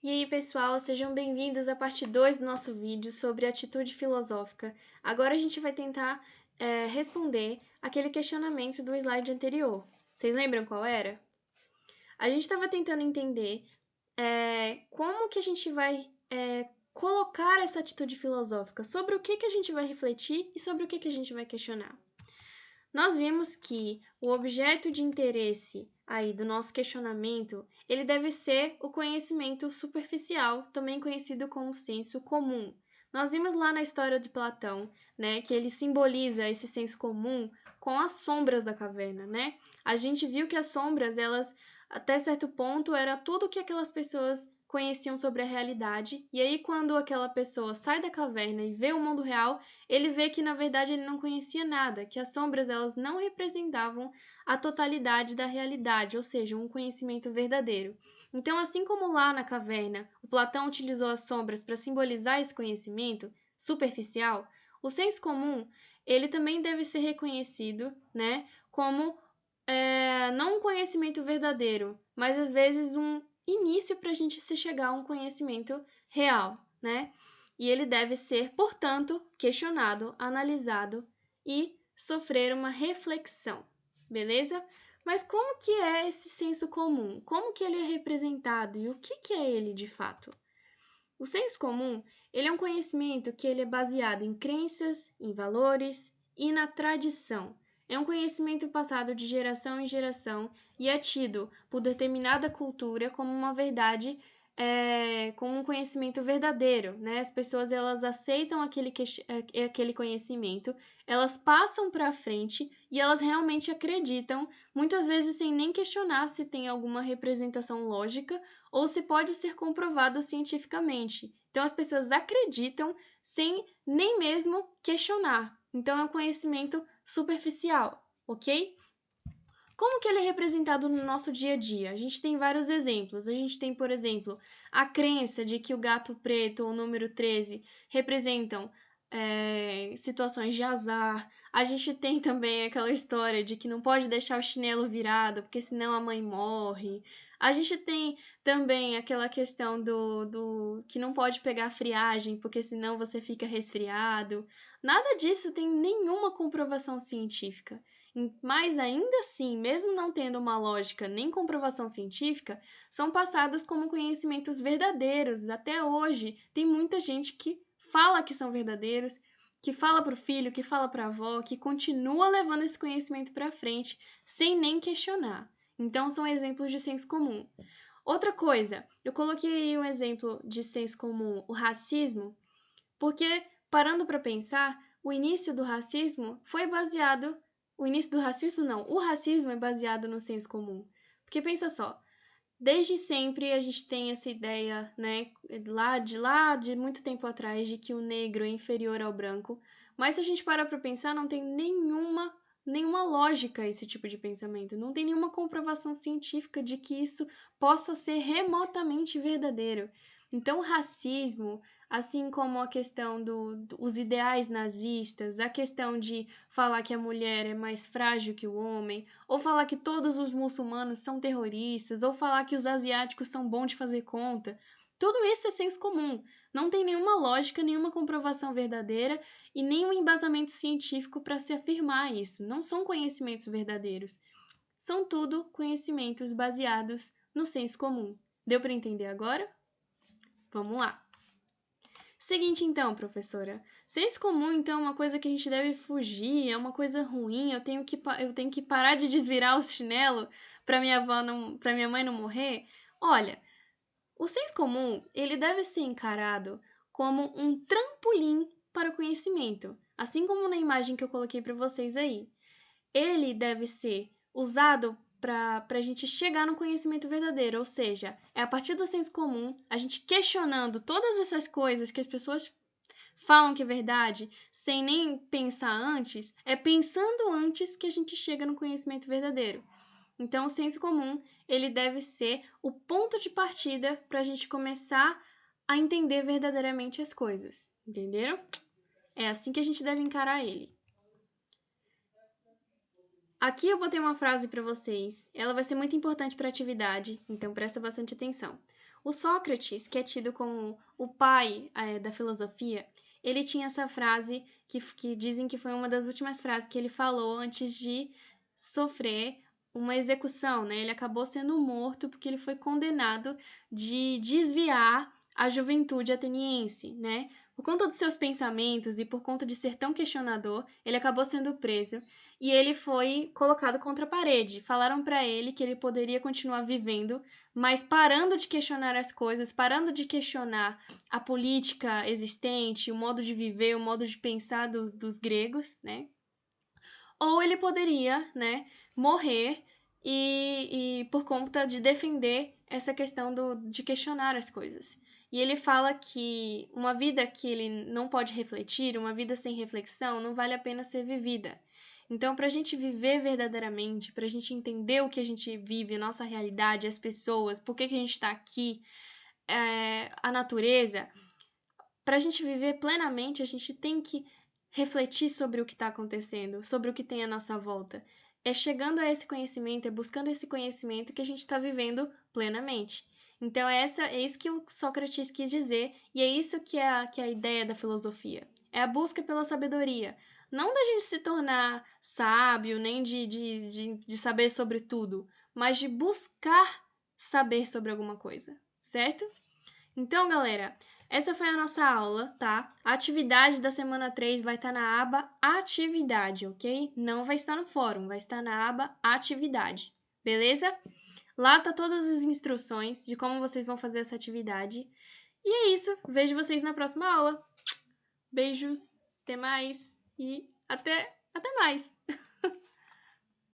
E aí, pessoal, sejam bem-vindos à parte 2 do nosso vídeo sobre atitude filosófica. Agora a gente vai tentar responder aquele questionamento do slide anterior. Vocês lembram qual era? A gente estava tentando entender como que a gente vai colocar essa atitude filosófica, sobre o que a gente vai refletir e sobre o que a gente vai questionar. Nós vimos que o objeto de interesse aí do nosso questionamento, ele deve ser o conhecimento superficial, também conhecido como senso comum. Nós vimos lá na história de Platão, né, que ele simboliza esse senso comum com as sombras da caverna, né? A gente viu que as sombras, elas até certo ponto era tudo que aquelas pessoas conheciam sobre a realidade, e aí quando aquela pessoa sai da caverna e vê o mundo real, ele vê que na verdade ele não conhecia nada, que as sombras elas não representavam a totalidade da realidade, ou seja, um conhecimento verdadeiro. Então, assim como lá na caverna, o Platão utilizou as sombras para simbolizar esse conhecimento superficial, o senso comum, ele também deve ser reconhecido, né, como não um conhecimento verdadeiro, mas às vezes um início para a gente se chegar a um conhecimento real, né? E ele deve ser, portanto, questionado, analisado e sofrer uma reflexão, beleza? Mas como que é esse senso comum? Como que ele é representado e o que é ele de fato? O senso comum, ele é um conhecimento que ele é baseado em crenças, em valores e na tradição. É um conhecimento passado de geração em geração e é tido por determinada cultura como uma verdade, como um conhecimento verdadeiro, né? As pessoas elas aceitam aquele conhecimento, elas passam para frente e elas realmente acreditam, muitas vezes sem nem questionar se tem alguma representação lógica ou se pode ser comprovado cientificamente. Então as pessoas acreditam sem nem mesmo questionar. Então é um conhecimento superficial, ok? Como que ele é representado no nosso dia a dia? A gente tem vários exemplos. A gente tem, por exemplo, a crença de que o gato preto ou o número 13 representam situações de azar. A gente tem também aquela história de que não pode deixar o chinelo virado, porque senão a mãe morre. A gente tem também aquela questão do que não pode pegar friagem, porque senão você fica resfriado. Nada disso tem nenhuma comprovação científica. Mas ainda assim, mesmo não tendo uma lógica nem comprovação científica, são passados como conhecimentos verdadeiros. Até hoje, tem muita gente que fala que são verdadeiros, que fala para o filho, que fala para a avó, que continua levando esse conhecimento para frente sem nem questionar. Então, são exemplos de senso comum. Outra coisa, eu coloquei aí um exemplo de senso comum, o racismo, porque, parando para pensar, o início do racismo foi baseado. O início do racismo, não. O racismo é baseado no senso comum. Porque pensa só, desde sempre a gente tem essa ideia, né, lá de muito tempo atrás, de que o negro é inferior ao branco. Mas se a gente parar para pensar, não tem nenhuma lógica esse tipo de pensamento. Não tem nenhuma comprovação científica de que isso possa ser remotamente verdadeiro. Então, o racismo, assim como a questão dos ideais nazistas, a questão de falar que a mulher é mais frágil que o homem, ou falar que todos os muçulmanos são terroristas, ou falar que os asiáticos são bons de fazer conta, tudo isso é senso comum. Não tem nenhuma lógica, nenhuma comprovação verdadeira e nenhum embasamento científico para se afirmar isso. Não são conhecimentos verdadeiros. São tudo conhecimentos baseados no senso comum. Deu para entender agora? Vamos lá. Seguinte então, professora. Senso comum, então, é uma coisa que a gente deve fugir, é uma coisa ruim, eu tenho que parar de desvirar o chinelo para para minha mãe não morrer. Olha, o senso comum, ele deve ser encarado como um trampolim para o conhecimento, assim como na imagem que eu coloquei para vocês aí. Ele deve ser usado para a gente chegar no conhecimento verdadeiro, ou seja, é a partir do senso comum, a gente questionando todas essas coisas que as pessoas falam que é verdade, sem nem pensar antes, é pensando antes que a gente chega no conhecimento verdadeiro. Então, o senso comum, ele deve ser o ponto de partida para a gente começar a entender verdadeiramente as coisas, entenderam? É assim que a gente deve encarar ele. Aqui eu botei uma frase para vocês. Ela vai ser muito importante para a atividade, então presta bastante atenção. O Sócrates, que é tido como o pai da filosofia, ele tinha essa frase que dizem que foi uma das últimas frases que ele falou antes de sofrer uma execução, né? Ele acabou sendo morto porque ele foi condenado de desviar a juventude ateniense, né? Por conta dos seus pensamentos e por conta de ser tão questionador, ele acabou sendo preso e ele foi colocado contra a parede. Falaram para ele que ele poderia continuar vivendo, mas parando de questionar as coisas, parando de questionar a política existente, o modo de viver, o modo de pensar dos gregos, né? Ou ele poderia, né, morrer e por conta de defender essa questão de questionar as coisas. E ele fala que uma vida que ele não pode refletir, uma vida sem reflexão, não vale a pena ser vivida. Então, para a gente viver verdadeiramente, para a gente entender o que a gente vive, nossa realidade, as pessoas, por que a gente está aqui, a natureza, para a gente viver plenamente, a gente tem que refletir sobre o que está acontecendo, sobre o que tem à nossa volta. É chegando a esse conhecimento, é buscando esse conhecimento que a gente está vivendo plenamente. Então, é isso que o Sócrates quis dizer, e é isso que é a ideia da filosofia. É a busca pela sabedoria. Não da gente se tornar sábio, nem de saber sobre tudo, mas de buscar saber sobre alguma coisa, certo? Então, galera, essa foi a nossa aula, tá? A atividade da semana 3 vai estar na aba Atividade, ok? Não vai estar no fórum, vai estar na aba Atividade, beleza? Lá tá todas as instruções de como vocês vão fazer essa atividade. E é isso, vejo vocês na próxima aula. Beijos, até mais e até mais!